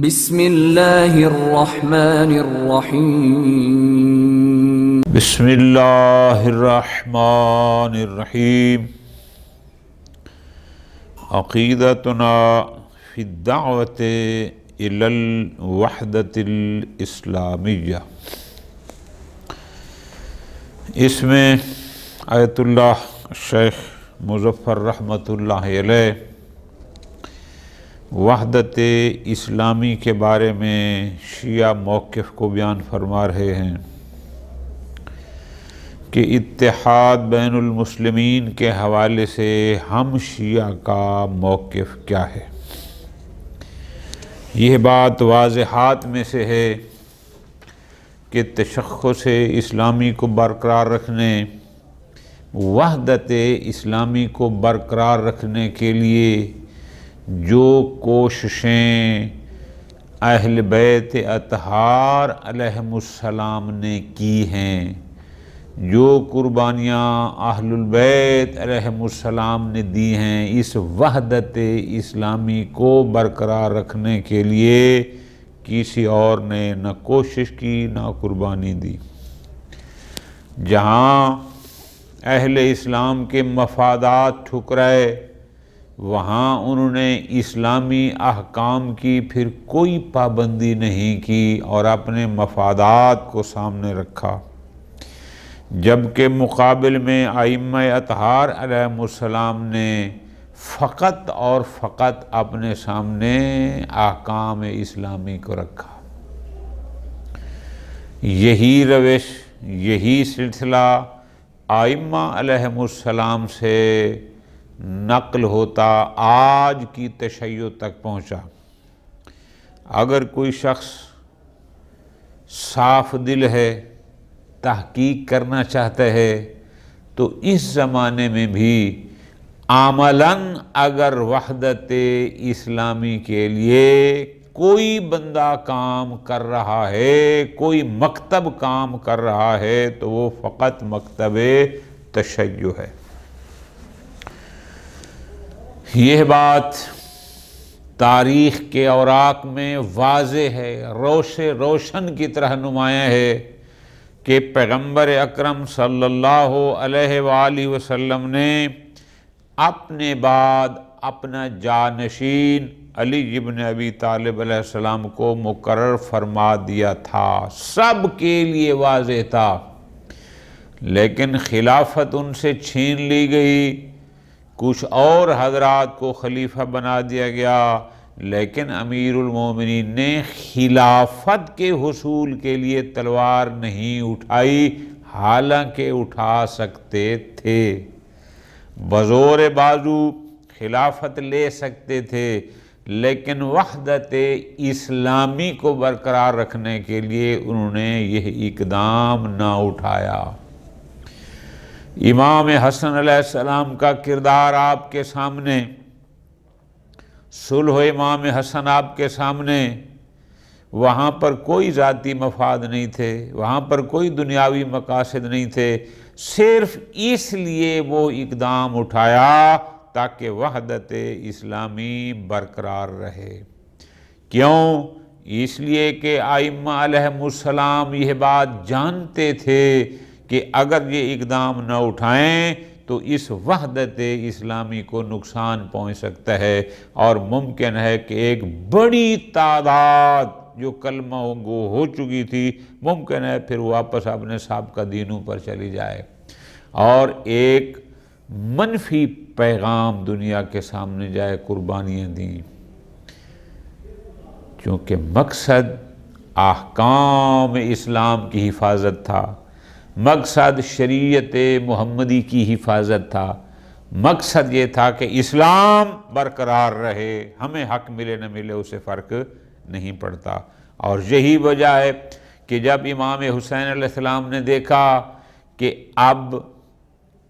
بسم اللہ الرحمن الرحیم بسم اللہ الرحمن الرحیم عقیدتنا فی الدعوت الی الوحدۃ الاسلامیہ۔ اس میں آیت اللہ شیخ مظفر رحمۃ اللہ علیہ وحدت اسلامی کے بارے میں شیعہ موقف کو بیان فرما رہے ہیں کہ اتحاد بین المسلمین کے حوالے سے ہم شیعہ کا موقف کیا ہے۔ یہ بات واضحات میں سے ہے کہ تشخص اسلامی کو برقرار رکھنے، وحدت اسلامی کو برقرار رکھنے کے لیے جو کوششیں اہل بیت اطہار علیہم السلام نے کی ہیں، جو قربانیاں اہل البیت علیہم السلام نے دی ہیں، اس وحدت اسلامی کو برقرار رکھنے کے لیے کسی اور نے نہ کوشش کی نہ قربانی دی۔ جہاں اہل اسلام کے مفادات ٹھکرائے، وہاں انہوں نے اسلامی احکام کی پھر کوئی پابندی نہیں کی اور اپنے مفادات کو سامنے رکھا، جبکہ مقابل میں ائمہ اطہار علیہم السلام نے فقط اور فقط اپنے سامنے احکام اسلامی کو رکھا۔ یہی روش، یہی سلسلہ ائمہ علیہم السلام سے نقل ہوتا آج کی تشیع تک پہنچا۔ اگر کوئی شخص صاف دل ہے، تحقیق کرنا چاہتا ہے، تو اس زمانے میں بھی عملاً اگر وحدت اسلامی کے لیے کوئی بندہ کام کر رہا ہے، کوئی مکتب کام کر رہا ہے، تو وہ فقط مکتب تشیع ہے۔ یہ بات تاریخ کے اوراق میں واضح ہے، روشن کی طرح نمایاں ہے کہ پیغمبر اکرم صلی اللہ علیہ وآلہ وسلم نے اپنے بعد اپنا جانشین علی بن ابی طالب علیہ السلام کو مقرر فرما دیا تھا، سب کے لیے واضح تھا، لیکن خلافت ان سے چھین لی گئی، کچھ اور حضرات کو خلیفہ بنا دیا گیا، لیکن امیر المومنین نے خلافت کے حصول کے لیے تلوار نہیں اٹھائی، حالانکہ اٹھا سکتے تھے، بزور بازو خلافت لے سکتے تھے، لیکن وحدت اسلامی کو برقرار رکھنے کے لیے انہوں نے یہ اقدام نہ اٹھایا۔ امام حسن علیہ السلام کا کردار آپ کے سامنے، صلح امام حسن آپ کے سامنے، وہاں پر کوئی ذاتی مفاد نہیں تھے، وہاں پر کوئی دنیاوی مقاصد نہیں تھے، صرف اس لیے وہ اقدام اٹھایا تاکہ وحدت اسلامی برقرار رہے۔ کیوں؟ اس لیے کہ ائمہ علیہم السلام یہ بات جانتے تھے کہ اگر یہ اقدام نہ اٹھائیں تو اس وحدت اسلامی کو نقصان پہنچ سکتا ہے، اور ممکن ہے کہ ایک بڑی تعداد جو کلمہ گو ہو چکی تھی، ممکن ہے پھر واپس اپنے سابقہ دینوں پر چلی جائے، اور ایک منفی پیغام دنیا کے سامنے جائے، قربانیاں دیں، چونکہ مقصد احکام اسلام کی حفاظت تھا، مقصد شریعت محمدی کی حفاظت تھا، مقصد یہ تھا کہ اسلام برقرار رہے، ہمیں حق ملے نہ ملے اسے فرق نہیں پڑتا۔ اور یہی وجہ ہے کہ جب امام حسین علیہ السلام نے دیکھا کہ اب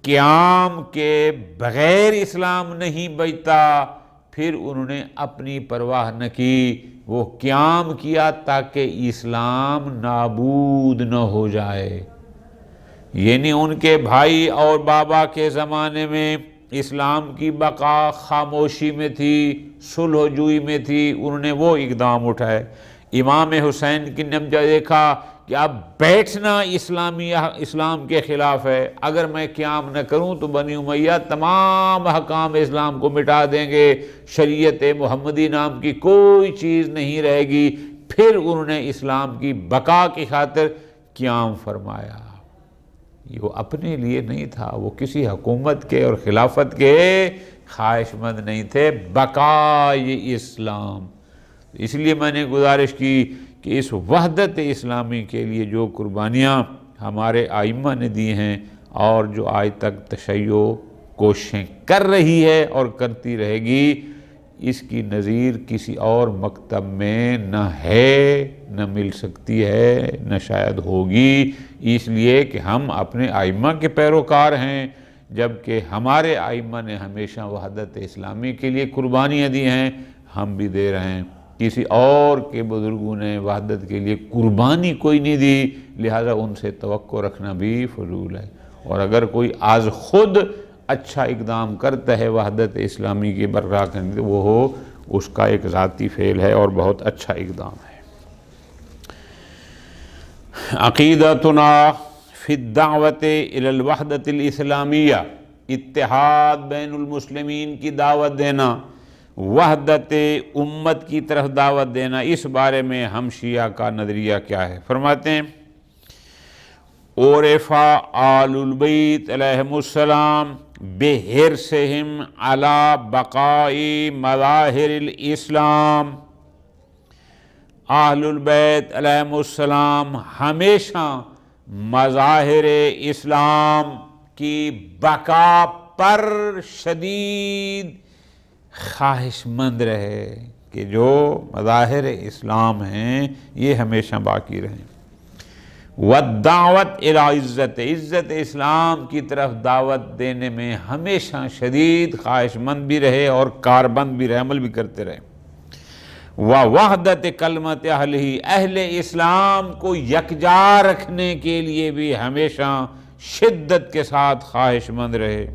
قیام کے بغیر اسلام نہیں بچتا، پھر انہوں نے اپنی پرواہ نہ کی، وہ قیام کیا تاکہ اسلام نابود نہ ہو جائے۔ یعنی ان کے بھائی اور بابا کے زمانے میں اسلام کی بقا خاموشی میں تھی، صلح جوئی میں تھی، انہوں نے وہ اقدام اٹھائے۔ امام حسین کی نے جب دیکھا کہ اب بیٹھنا اسلام کے خلاف ہے، اگر میں قیام نہ کروں تو بنی امیہ تمام حکام اسلام کو مٹا دیں گے، شریعت محمدی نام کی کوئی چیز نہیں رہے گی، پھر انہوں نے اسلام کی بقا کی خاطر قیام فرمایا۔ یہ وہ اپنے لیے نہیں تھا، وہ کسی حکومت کے اور خلافت کے خواہش مند نہیں تھے، بقائے اسلام۔ اس لیے میں نے گزارش کی کہ اس وحدت اسلامی کے لیے جو قربانیاں ہمارے ائمہ نے دی ہیں اور جو آج تک تشیع کوششیں کر رہی ہے اور کرتی رہے گی، اس کی نظیر کسی اور مکتب میں نہ ہے، نہ مل سکتی ہے، نہ شاید ہوگی، اس لیے کہ ہم اپنے ائمہ کے پیروکار ہیں، جبکہ ہمارے ائمہ نے ہمیشہ وحدت اسلامی کے لیے قربانیاں دی ہیں، ہم بھی دے رہے ہیں۔ کسی اور کے بزرگوں نے وحدت کے لیے قربانی کوئی نہیں دی، لہذا ان سے توقع رکھنا بھی فضول ہے۔ اور اگر کوئی آج خود اچھا اقدام کرتا ہے وحدت اسلامی کی برقرار کرنے کے، وہ ہو اس کا ایک ذاتی فعل ہے اور بہت اچھا اقدام ہے۔ عقیدتنا فی الدعوت الی الوحدت الاسلامیہ، اتحاد بین المسلمین کی دعوت دینا، وحدت امت کی طرف دعوت دینا، اس بارے میں ہم شیعہ کا نظریہ کیا ہے؟ فرماتے ہیں عُرِفَ آلُ البیت علیہم السلام بحرصہم علی بقاء مظاہر الاسلام۔ اہل البیت علیہم السلام ہمیشہ مظاہر اسلام کی بقا پر شدید خواہش مند رہے کہ جو مظاہر اسلام ہیں یہ ہمیشہ باقی رہیں۔ وَالدعوت الی عزت، عزت اسلام کی طرف دعوت دینے میں ہمیشہ شدید خواہش مند بھی رہے اور کاربند بھی رہے، عمل بھی کرتے رہے۔ وَوَحْدَتِ کلمت اہلہ، اہل اسلام کو یکجا رکھنے کے لیے بھی ہمیشہ شدت کے ساتھ خواہش مند رہے۔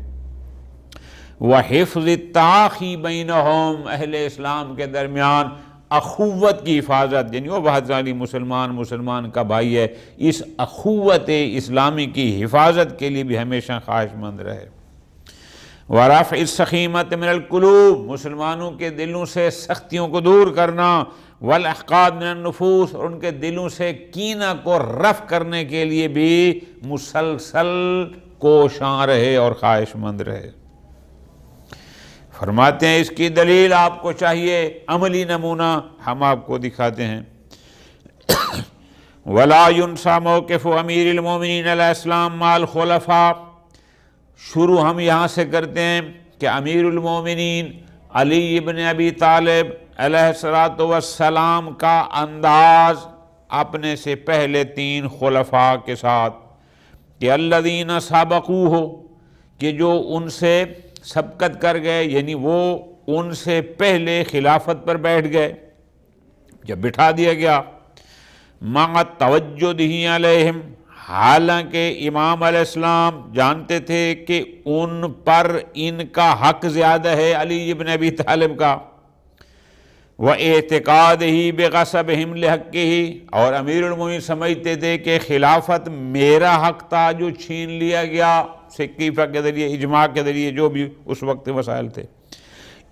وَحِفْظِ التَّعَاخِي بَيْنَهُمْ، اہل اسلام کے درمیان اخوت کی حفاظت، یعنی وہ بہت ساری مسلمان کا بھائی ہے، اس اخوت اسلامی کی حفاظت کے لیے بھی ہمیشہ خواہش مند رہے۔ وَرَفْعِ السَّخِيمَةِ مِنَ الْقُلُوبِ، مسلمانوں کے دلوں سے سختیوں کو دور کرنا، وَالْأَحْقَادِ مِنَ النُّفُوسِ، اور ان کے دلوں سے کینہ کو رفع کرنے کے لیے بھی مسلسل کوشاں رہے اور خواہش مند رہے۔ فرماتے ہیں اس کی دلیل آپ کو چاہیے، عملی نمونہ ہم آپ کو دکھاتے ہیں۔ وَلَا يُنْسَى مَوْقِفُ أَمِيرِ الْمُؤْمِنِينَ عَلَيْهِ السَّلَامُ مَعَ الْخُلَفَاءِ، شروع ہم یہاں سے کرتے ہیں کہ امیر المومنین علی ابن ابی طالب علیہ السلام کا انداز اپنے سے پہلے 3 خلفاء کے ساتھ، کہ الذین سبقوہ، کہ جو ان سے سبقت کر گئے، یعنی وہ ان سے پہلے خلافت پر بیٹھ گئے، جب بٹھا دیا گیا، مع توجدہ علیہم، حالانکہ امام علیہ السلام جانتے تھے کہ ان پر ان کا حق زیادہ ہے علی ابن ابی طالب کا، وَاعْتِقَادِهِ بِغَصَبِهِمْ لِحَقِّهِ، اور امیر المومنین سمجھتے تھے کہ خلافت میرا حق تھا جو چھین لیا گیا سقیفہ کے ذریعے، اجماع کے ذریعے، جو بھی اس وقت مسائل تھے۔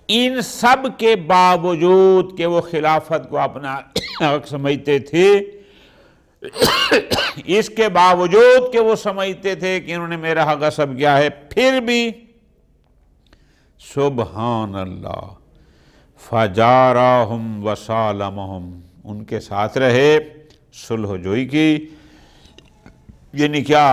ان سب کے باوجود کہ وہ خلافت کو اپنا حق سمجھتے تھے، اس کے باوجود کہ وہ سمجھتے تھے کہ انہوں نے میرا حق غصب کیا ہے، پھر بھی سبحان اللہ فجارہم وسالمہم، ان کے ساتھ رہے، صلح جوئی کی، یعنی کیا؟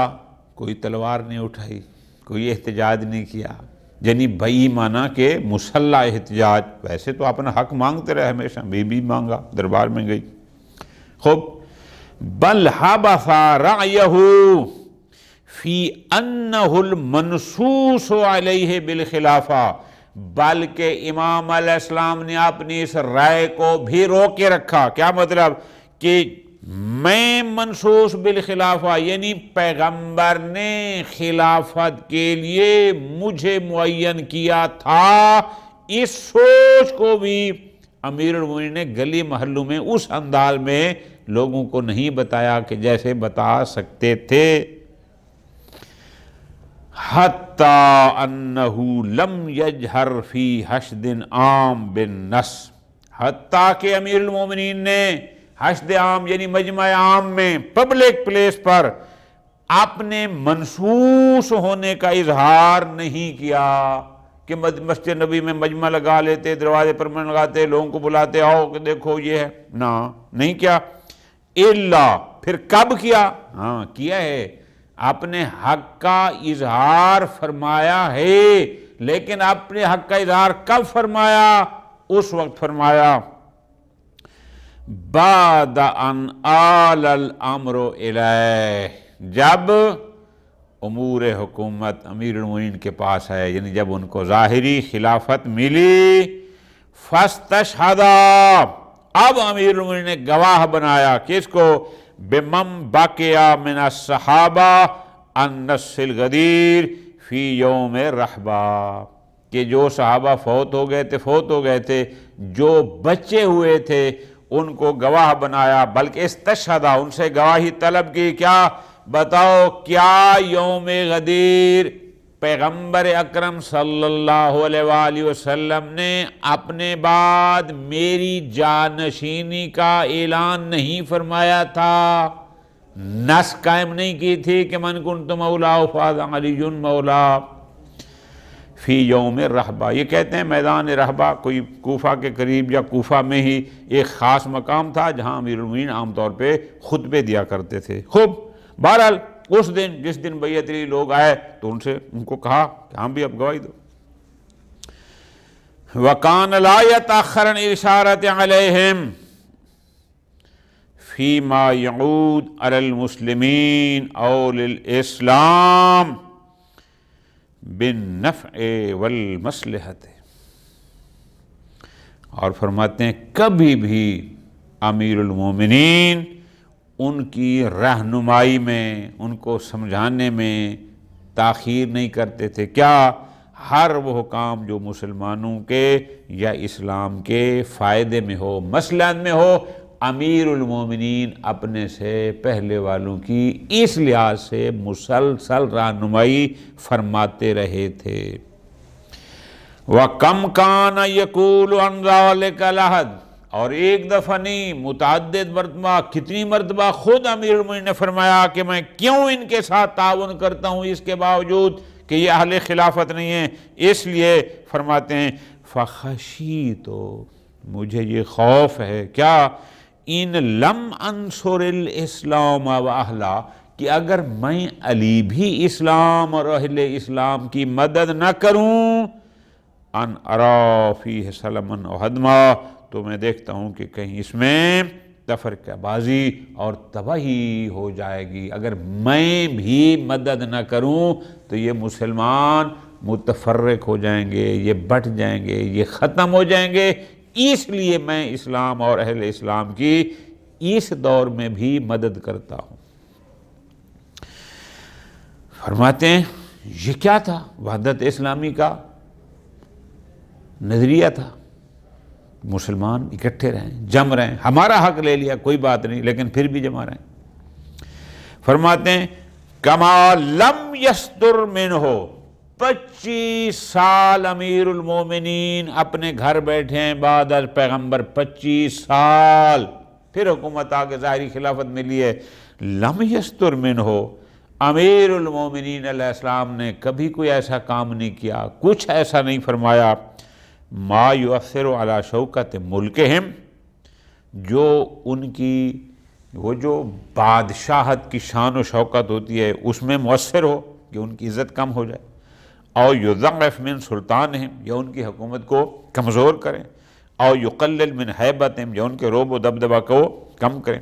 کوئی تلوار نہیں اٹھائی، کوئی احتجاج نہیں کیا، یعنی بئی مانا کہ مسلح احتجاج، ویسے تو اپنا حق مانگتے رہے ہمیشہ، بھی مانگا، دربار میں گئی، خوب، بل حبث رعیہ فی انہ المنصوص علیہ بالخلافہ، بلکہ امام علیہ السلام نے اپنی اس رائے کو بھی روک کے رکھا۔ کیا مطلب؟ کہ میں منصوص بالخلافہ، یعنی پیغمبر نے خلافت کے لیے مجھے معین کیا تھا، اس سوچ کو بھی امیر المومنین نے گلی محلوں میں اس انداز میں لوگوں کو نہیں بتایا کہ جیسے بتا سکتے تھے. حتیٰ انہو لم یجہر فی حشد عام بالنص، حتیٰ کہ امیر المومنین نے حشد عام یعنی مجمع عام میں پبلک پلیس پر اپنے منصوص ہونے کا اظہار نہیں کیا کہ مسجد نبی میں مجمع لگا لیتے، دروازے پر من لگاتے، لوگوں کو بلاتے، آؤ کہ دیکھو یہ ہے، نہیں کیا. الا پھر کب کیا؟ کیا ہے، اپنے حق کا اظہار فرمایا ہے، لیکن اپنے حق کا اظہار کب فرمایا؟ اس وقت فرمایا بعد ان آل الامر الیہ، جب امور حکومت امیر المومنین کے پاس ہے، یعنی جب ان کو ظاہری خلافت ملی. فاستشہدا، اب امیر المومنین نے گواہ بنایا کس کو؟ بمن بقیا من الصحابہ النص الغدیر فی یوم رحبہ، کہ جو صحابہ فوت ہو گئے تھے، جو بچے ہوئے تھے ان کو گواہ بنایا، بلکہ استشہدا، ان سے گواہی طلب کی. کیا بتاؤ، کیا یوم غدیر پیغمبر اکرم صلی اللہ علیہ وآلہ وسلم نے اپنے بعد میری جانشینی کا اعلان نہیں فرمایا تھا؟ نس قائم نہیں کی تھی کہ من کنت مولا فاذ علی مولا فی یوم رحبہ. یہ کہتے ہیں میدان رحبہ کوئی کوفہ کے قریب یا کوفہ میں ہی ایک خاص مقام تھا جہاں امیر المومنین عام طور پہ خطبے دیا کرتے تھے. خوب، بہرحال اس دن جس دن بیعت علی لوگ آئے تو ان کو کہا کہ ہم بھی اب گواہی دو. وَكَانَ لَا يَتَأَخَّرَ الْإِشَارَةِ عَلَيْهِمْ فِي مَا يَعُودُ عَلَى الْمُسْلِمِينَ أَوْ لِلْإِسْلَامِ بِالنَّفْعِ وَالْمَصْلِحَةِ. اور فرماتے ہیں کبھی بھی امیر المومنین ان کی رہنمائی میں، ان کو سمجھانے میں تاخیر نہیں کرتے تھے. کیا؟ ہر وہ کام جو مسلمانوں کے یا اسلام کے فائدے میں ہو، مصلحت میں ہو، امیر المومنین اپنے سے پہلے والوں کی اس لحاظ سے مسلسل رہنمائی فرماتے رہے تھے. وَكَمْ كَانَ يَقُولُ عَنْ ذَلِكَ الْعَهْدِ، اور ایک دفعہ نہیں، متعدد مرتبہ، کتنی مرتبہ خود امیر المومنین نے فرمایا کہ میں کیوں ان کے ساتھ تعاون کرتا ہوں اس کے باوجود کہ یہ اہل خلافت نہیں ہیں. اس لیے فرماتے ہیں فَخَشِیتُ، مجھے یہ خوف ہے، کیا؟ ان لم انصر الاسلام و اہلہ، کہ اگر میں علی بھی اسلام اور اہل اسلام کی مدد نہ کروں، ان ارا فیہ سلما و ہدما، تو میں دیکھتا ہوں کہ کہیں اس میں تفرقہ بازی اور تباہی ہو جائے گی. اگر میں بھی مدد نہ کروں تو یہ مسلمان متفرق ہو جائیں گے، یہ بٹ جائیں گے، یہ ختم ہو جائیں گے. اس لیے میں اسلام اور اہل اسلام کی اس دور میں بھی مدد کرتا ہوں. فرماتے ہیں یہ کیا تھا؟ وحدت اسلامی کا نظریہ تھا. مسلمان اکٹھے رہیں، جم رہیں، ہمارا حق لے لیا کوئی بات نہیں لیکن پھر بھی جمع رہیں. فرماتے ہیں کما لم یستر منہ، 25 سال امیر المومنین اپنے گھر بیٹھے ہیں بعد از پیغمبر، 25 سال پھر حکومت آگے ظاہری خلافت ملی ہے. لم یستر منہ، امیر المومنین علیہ السلام نے کبھی کوئی ایسا کام نہیں کیا، کچھ ایسا نہیں فرمایا. ما یؤثر علی شوکت ملکہم، جو ان کی وہ جو بادشاہت کی شان و شوکت ہوتی ہے اس میں مؤثر ہو کہ ان کی عزت کم ہو جائے. او یضعف من سلطانہم، یا ان کی حکومت کو کمزور کریں. او یقلل من ہیبتہم، یا ان کے روب و دبدبہ کو کم کریں.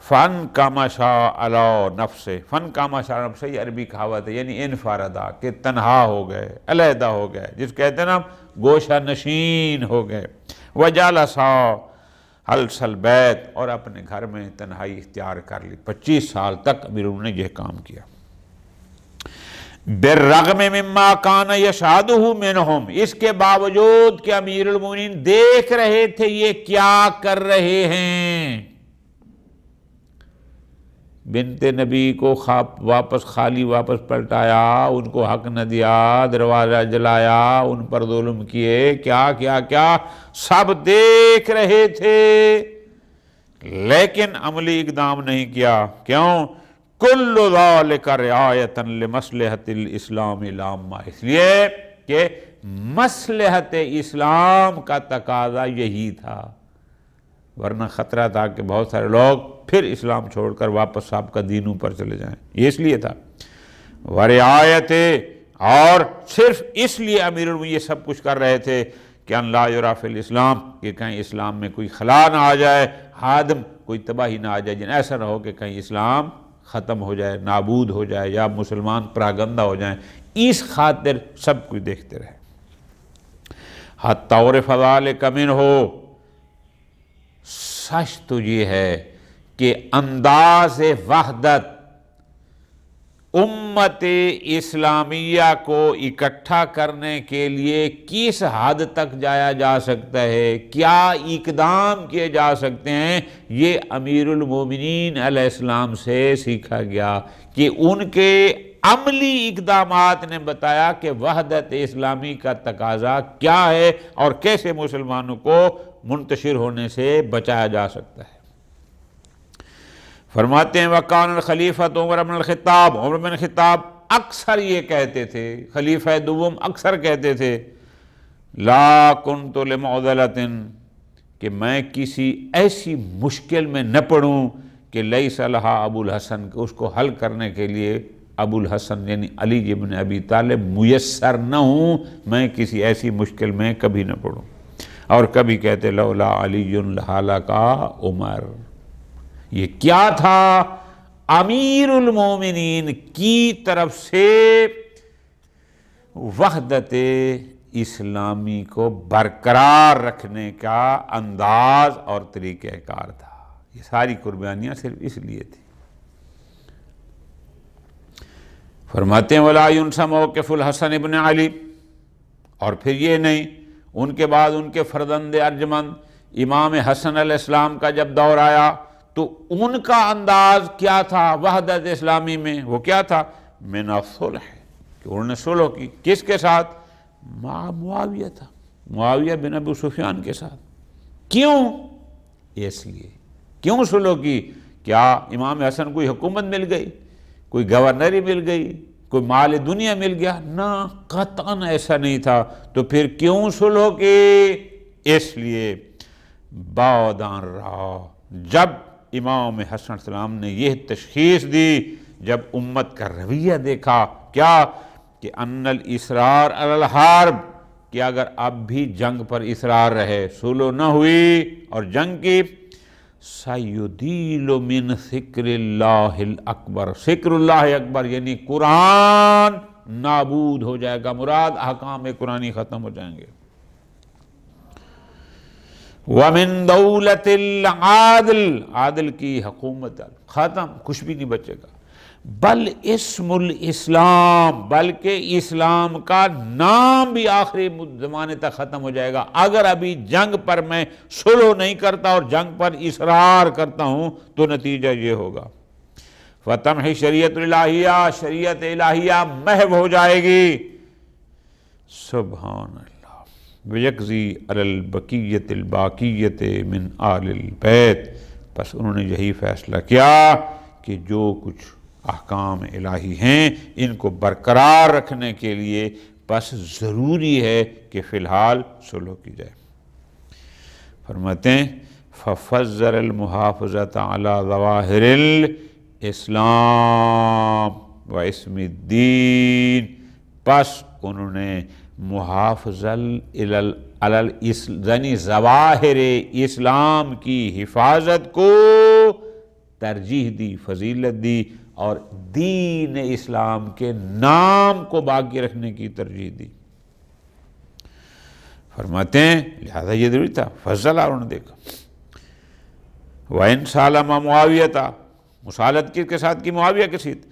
فن کامشا علی نفسہ، فن کامشا علی نفسہ یہ عربی کہاوت ہے، یعنی انفردہ، کہ تنہا ہو گئے، علیحدہ ہو گئے، جس کہتے ہیں نا گوشہ نشین ہو گئے. وجلسا حلس البیت، اور اپنے گھر میں تنہائی اختیار کر لی. 25 سال تک امیر نے یہ کام کیا. بالرغم مما کان یشہدہ منہم، اس کے باوجود کہ امیر المومنین دیکھ رہے تھے یہ کیا کر رہے ہیں۔ بنت نبی کو خالی واپس پلٹایا، ان کو حق نہ دیا، دروازہ جلایا، ان پر ظلم کیے، کیا کیا کیا سب دیکھ رہے تھے، لیکن عملی اقدام نہیں کیا۔ کیوں؟ کل ذالک رعایۃ لمصلحۃ الاسلام العامہ، اس لیے کہ مصلحت اسلام کا تقاضا یہی تھا، ورنہ خطرہ تھا کہ بہت سارے لوگ پھر اسلام چھوڑ کر واپس آپ کا دینوں پر چلے جائیں، یہ اس لیے تھا۔ ورعایت، اور صرف اس لیے امیر المومنین یہ سب کچھ کر رہے تھے کہ ان لا یرا فی الاسلام، کہ کہیں اسلام میں کوئی خلا نہ آ جائے، ہادم، کوئی تباہی نہ آ جائے، جن ایسا نہ ہو کہ کہیں اسلام ختم ہو جائے، نابود ہو جائے، یا مسلمان پراگندہ ہو جائیں، اس خاطر سب کچھ دیکھتے رہے۔ حتی عرف ذالک منہ، سچ تو یہ ہے کہ انداز وحدت امت اسلامیہ کو اکٹھا کرنے کے لیے کس حد تک جایا جا سکتا ہے، کیا اقدام کیے جا سکتے ہیں، یہ امیر المومنین علیہ السلام سے سیکھا گیا کہ ان کے عملی اقدامات نے بتایا کہ وحدت اسلامی کا تقاضا کیا ہے اور کیسے مسلمانوں کو منتشر ہونے سے بچایا جا سکتا ہے۔ فرماتے ہیں وَقَانَ الْخَلِيفَةُ عمر بن الخطاب، عمر بن الخطاب اکثر یہ کہتے تھے، خلیفہ دوم اکثر کہتے تھے، لا كنت لمعضلة، کہ میں کسی ایسی مشکل میں نہ پڑوں کہ لیس لہا ابو الحسن، کہ اس کو حل کرنے کے لیے ابو الحسن یعنی علی ابن ابی طالب میسر نہ ہوں، میں کسی ایسی مشکل میں کبھی نہ پڑوں۔ اور کبھی کہتے لولا علی لہلک عمر، یہ کیا تھا؟ امیر المومنین کی طرف سے وحدت اسلامی کو برقرار رکھنے کا انداز اور طریقہ کار تھا۔ یہ ساری قربانیاں صرف اس لیے تھی۔ فرماتے ہیں وَلَا يُنْسَى مَوْقِفُ الْحَسَنِ ابن علی، اور پھر یہ نہیں، ان کے بعد ان کے فرزند ارجمند امام حسن علیہ السلام کا جب دور آیا تو ان کا انداز کیا تھا وحدت اسلامی میں؟ وہ کیا تھا؟ من الصلح، کہ انہوں نے صلح کی، کس کے ساتھ؟ مع معاویہ تھا، معاویہ بن ابو سفیان کے ساتھ۔ کیوں؟ اس لیے۔ کیوں صلح کی؟ کیا امام حسن کوئی حکومت مل گئی، کوئی گورنری مل گئی، کوئی مال دنیا مل گیا؟ نہ، قطعاً ایسا نہیں تھا۔ تو پھر کیوں صلح کی؟ اس لیے بعداً رہا، جب امام حسن علیہ السلام نے یہ تشخیص دی، جب امت کا رویہ دیکھا، کیا کہ ان الاصرار علی الحرب، کہ اگر اب بھی جنگ پر اصرار رہے، صلح نہ ہوئی اور جنگ کی، سیدیل من ذکر اللہ الاکبر، ذکر اللہ اکبر یعنی قرآن نابود ہو جائے گا، مراد احکام قرآنی ختم ہو جائیں گے۔ وَمِن دولت العادل، عادل کی حکومت ختم، کچھ بھی نہیں بچے گا۔ بل اسم الاسلام، بلکہ اسلام کا نام بھی آخری زمانے تک ختم ہو جائے گا۔ اگر ابھی جنگ پر میں صلح نہیں کرتا اور جنگ پر اصرار کرتا ہوں تو نتیجہ یہ ہوگا، فتمحی شریعت الہیہ، شریعت الہیہ محو ہو جائے گی۔ سبحان اللہ۔ وَيَقْضِي عَلَى الْبَقِيَّةِ الْبَاقِيَّةِ مِنْ آلِ الْبَيْتِ، بس انہوں نے یہی فیصلہ کیا کہ جو کچھ احکام الہی ہیں ان کو برقرار رکھنے کے لیے بس ضروری ہے کہ فی الحال صلح کی جائے۔ فرماتے ہیں فَفَزَّرَ الْمُحَافَظَةَ عَلَى ظَوَاهِرِ الْإِسْلَامِ وَاسْمِ الدِّينِ، پس انہوں نے محافظت یعنی ظواہر اسلام کی حفاظت کو ترجیح دی، فضیلت دی، اور دین اسلام کے نام کو باقی رکھنے کی ترجیح دی۔ فرماتے ہیں لہذا یہ ضروری تھا، فضل انہوں نے دیکھا۔ وَإِنْ سَالَمَ مُعَاوِيَةَ، مسالت کس کے ساتھ کی؟ معاویہ کے ساتھ۔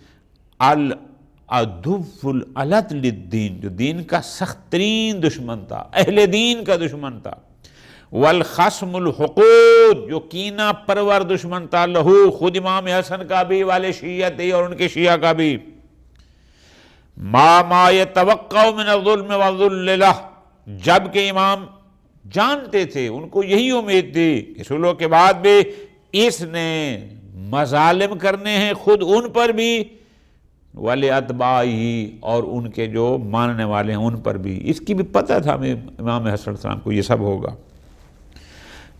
عدو العلت للدین، جو دین کا سخت ترین دشمن تھا، اہل دین کا دشمن تھا، والخصم الحقود، جو کینہ پرور دشمن تھا، لہو، خود امام حسن کا بھی، والے شیعتی اور ان کے شیعہ کا بھی، ما یتوقع من الظلم والذلہ، جبکہ امام جانتے تھے، ان کو یہی امید تھی کہ صلح کے بعد بھی اس نے مظالم کرنے ہیں، خود ان پر بھی، وَلِأَتْبَاعِهِ، اور ان کے جو ماننے والے ہیں ان پر بھی، اس کی بھی پتہ تھا امام حسن علیہ السلام کو یہ سب ہوگا۔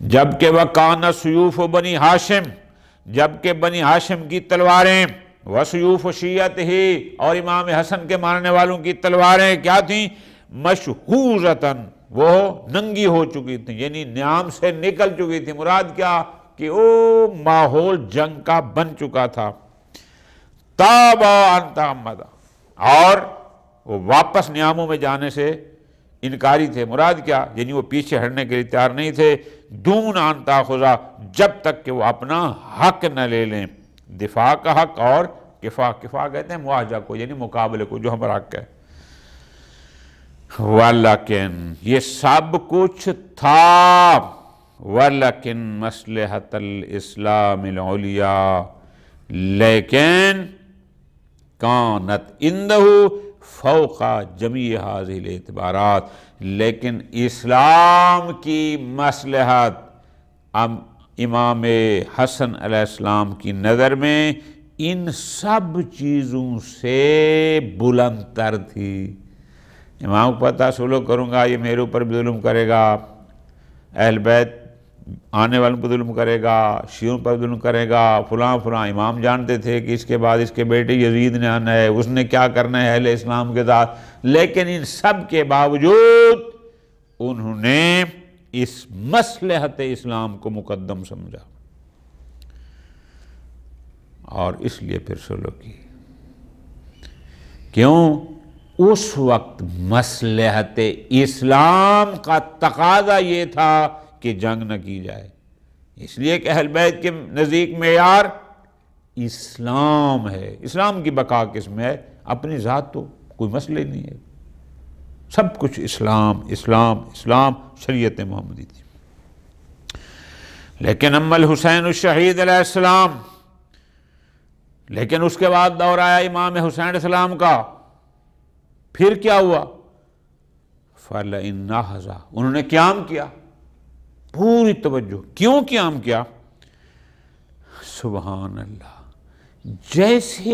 جبکہ وَكَانَ سُيُوفُ بنی ہاشم، جبکہ بنی ہاشم کی تلواریں، وَسُيُوفُ شِيَّتِهِ، اور امام حسن کے ماننے والوں کی تلواریں کیا تھیں؟ مشہورتاً، وہ ننگی ہو چکی تھیں، یعنی نیام سے نکل چکی تھی۔ مراد کیا کہ ماحول جنگ کا بن چکا تھا۔ تابا ان تعمد، اور وہ واپس نیاموں میں جانے سے انکاری تھے۔ مراد کیا؟ یعنی وہ پیچھے ہٹنے کے لیے تیار نہیں تھے، دون ان تاخذا، جب تک کہ وہ اپنا حق نہ لے لیں، دفاع کا حق اور کفا کہتے ہیں معاہدہ کو، یعنی مقابلے کو، جو ہمارا حق ہے۔ وَلَكِنْ، یہ سب کچھ تھا، وَلَكِنْ مَصْلِحَةَ الْإِسْلَامِ الْعُلْيَا، لیکن کانت عندہ فوق جمیع هذه الاعتبارات، لیکن اسلام کی مصلحت امام حسن علیہ السلام کی نظر میں ان سب چیزوں سے بلند تر تھی۔ امام کو پتہ صلح کروں گا یہ میرے اوپر بھی ظلم کرے گا، اہل بیت آنے والوں پر ظلم کرے گا، شیعوں پر ظلم کرے گا، فلاں فلاں۔ امام جانتے تھے کہ اس کے بعد اس کے بیٹے یزید نے آنا ہے، اس نے کیا کرنا ہے اہل اسلام کے ساتھ، لیکن ان سب کے باوجود انہوں نے اس مصلحت اسلام کو مقدم سمجھا اور اس لیے پھر صلح کی۔ کیوں؟ اس وقت مصلحت اسلام کا تقاضا یہ تھا کہ جنگ نہ کی جائے، اس لیے کہ اہل بیت کے نزدیک معیار اسلام ہے۔ اسلام کی بقا کس میں ہے؟ اپنی ذات تو کوئی مسئلہ ہی نہیں ہے، سب کچھ اسلام اسلام اسلام، شریعت محمدی تھی۔ لیکن اما الحسین الشہید علیہ السلام، لیکن اس کے بعد دور آیا امام حسین علیہ السلام کا، پھر کیا ہوا؟ فَلَئِن نَّهَضَ، انہوں نے قیام کیا، پوری توجہ، کیوں قیام کیا؟ سبحان اللہ، جیسے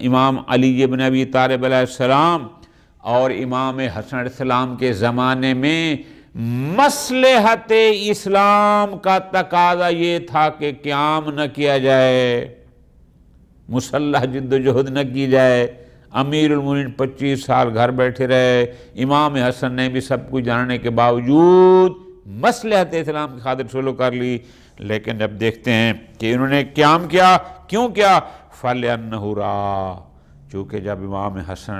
امام علی بن ابی طالب علیہ السلام اور امام حسن علیہ السلام کے زمانے میں مصلحت اسلام کا تقاضا یہ تھا کہ قیام نہ کیا جائے، مسلح جد و جہد نہ کی جائے، امیر المومنین 25 سال گھر بیٹھے رہے، امام حسن نے بھی سب کچھ جاننے کے باوجود مصلحت اسلام کی خاطر صلح کر لی۔ لیکن جب دیکھتے ہیں کہ انہوں نے قیام کیا، کیوں کیا؟ فَلِأَنَّهُ رَأَىٰ، چونکہ جب امام حسین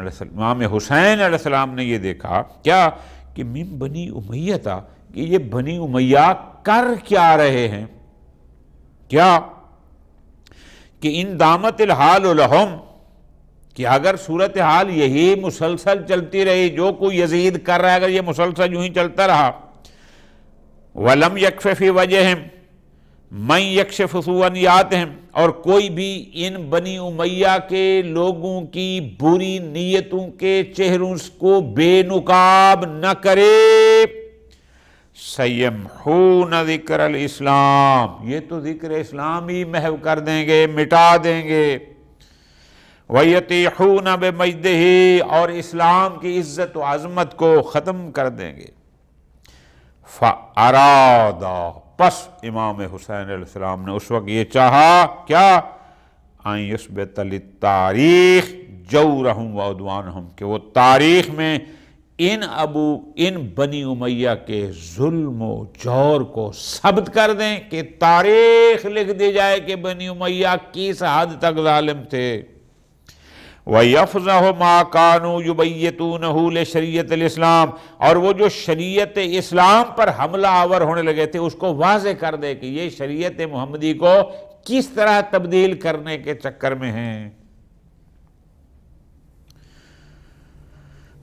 علیہ السلام نے یہ دیکھا کیا کہ من بنی امیہ تھا، کہ یہ بنی امیہ کر کیا رہے ہیں، کیا کہ ان دامت الحال لہم، کہ اگر صورتحال یہی مسلسل چلتی رہی، جو کوئی یزید کر رہا ہے اگر یہ مسلسل یوں ہی چلتا رہا، وَلَمْ يَكْفِ فِي وَجْهِهِمْ مَنْ يَكْشِفُ سُوءَ نِيَاتِهِمْ، اور کوئی بھی ان بنی امیہ کے لوگوں کی بری نیتوں کے چہروں کو بے نقاب نہ کرے، سَيَمْحُونَ ذِكْرَ الْإِسْلَامِ، یہ تو ذکر اسلام ہی محو کر دیں گے، مٹا دیں گے، وَيَطِيحُونَ بِمَجْدِهِ، اور اسلام کی عزت و عظمت کو ختم کر دیں گے۔ فَأَرَادَ، پس امام حسین علیہ السلام نے اس وقت یہ چاہا کیا؟ أَن يُثْبِتَ لِلتَّارِيخِ جَوْرَهُمْ وَعُدْوَانَهُمْ، کہ وہ تاریخ میں ان بنی امیہ کے ظلم و جور کو ثبت کر دیں، کہ تاریخ لکھ دی جائے کہ بنی امیہ کس حد تک ظالم تھے۔ وَيَفْضَحُ مَا كَانُوا يُبَيِّتُونَهُ لِشَرِيعَةِ الْإِسْلَامِ، اور وہ جو شریعت اسلام پر حملہ آور ہونے لگے تھے اس کو واضح کر دے کہ یہ شریعت محمدی کو کس طرح تبدیل کرنے کے چکر میں ہیں۔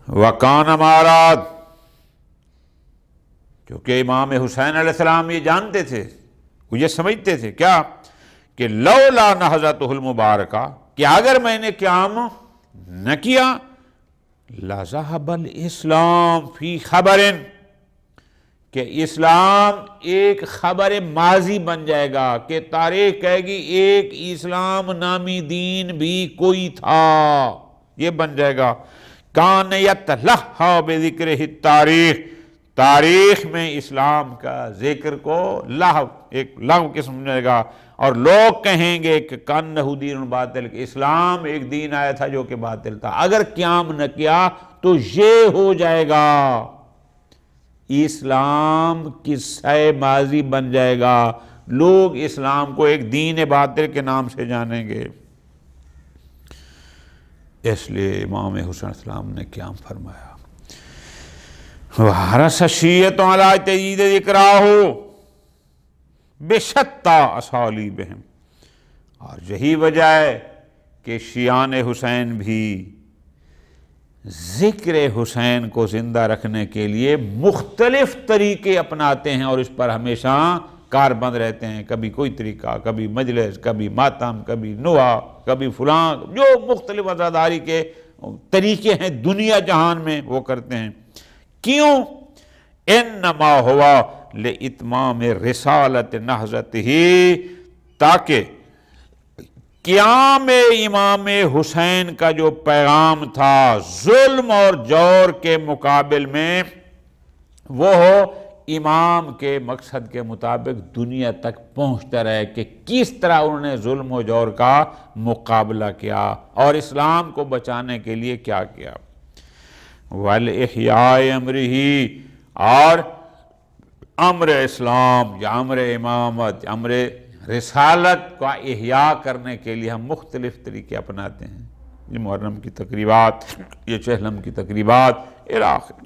وکان ماراد، کیونکہ امام حسین علیہ السلام یہ جانتے تھے، وہ یہ سمجھتے تھے کیا کہ لولا نہضتہ المبارکہ، کہ اگر میں نے قیام نہ کیا، لذہب الاسلام فی خبر، کہ اسلام ایک خبر ماضی بن جائے گا، کہ تاریخ کہے گی ایک اسلام نامی دین بھی کوئی تھا، یہ بن جائے گا۔ کان یتلہا بذکرہ التاریخ، تاریخ میں اسلام کا ذکر کو لہو، ایک لہو قسم سمجھے گا، اور لوگ کہیں گے کہ کانہ دین باطل، کہ اسلام ایک دین آیا تھا جو کہ باطل تھا، اگر قیام نہ کیا تو یہ ہو جائے گا، اسلام قصہ ماضی بن جائے گا، لوگ اسلام کو ایک دین باطل کے نام سے جانیں گے۔ اس لیے امام حسین علیہ السلام نے قیام فرمایا۔ وحرص الشیعۃ علی تجدید ذکرہ بشتیٰ اسالیبہم، اور یہی وجہ ہے کہ شیعان حسین بھی ذکر حسین کو زندہ رکھنے کے لیے مختلف طریقے اپناتے ہیں، اور اس پر ہمیشہ کاربند رہتے ہیں، کبھی کوئی طریقہ، کبھی مجلس، کبھی ماتم، کبھی نوحہ، کبھی فلاں، جو مختلف عزاداری کے طریقے ہیں دنیا جہان میں وہ کرتے ہیں۔ کیوں؟ انما ہوا لاتمام رسالت نہضتہ، تاکہ قیام امام حسین کا جو پیغام تھا ظلم اور جور کے مقابل میں، وہ ہو امام کے مقصد کے مطابق دنیا تک پہنچتا رہے، کہ کس طرح انہوں نے ظلم و جور کا مقابلہ کیا اور اسلام کو بچانے کے لیے کیا کیا۔ وَالْإِحْيَاءِ أَمْرِهِ، اور امر اسلام یا امر امامت، امر رسالت کا احیاء کرنے کے لیے ہم مختلف طریقے اپناتے ہیں، یہ محرم کی تقریبات، یہ چہلم کی تقریبات، الاخر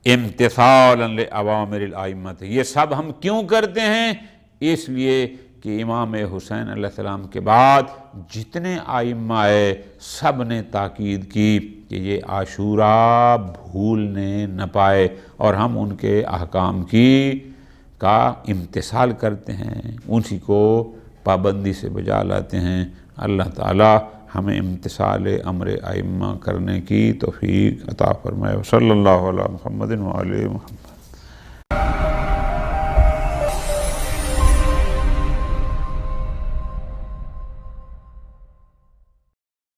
امتثالا لأوامر الائمۃ۔ یہ سب ہم کیوں کرتے ہیں؟ اس لیے کہ امام حسین علیہ السلام کے بعد جتنے ائمہ آئے سب نے تاکید کی کہ یہ عاشوراء بھولنے نہ پائے، اور ہم ان کے احکام کا امتثال کرتے ہیں، اسی کو پابندی سے بجا لاتے ہیں۔ اللہ تعالی ہمیں امتثال امر ائمہ کرنے کی توفیق عطا فرمائے۔ صلی اللہ علیہ محمد وآلہ محمد۔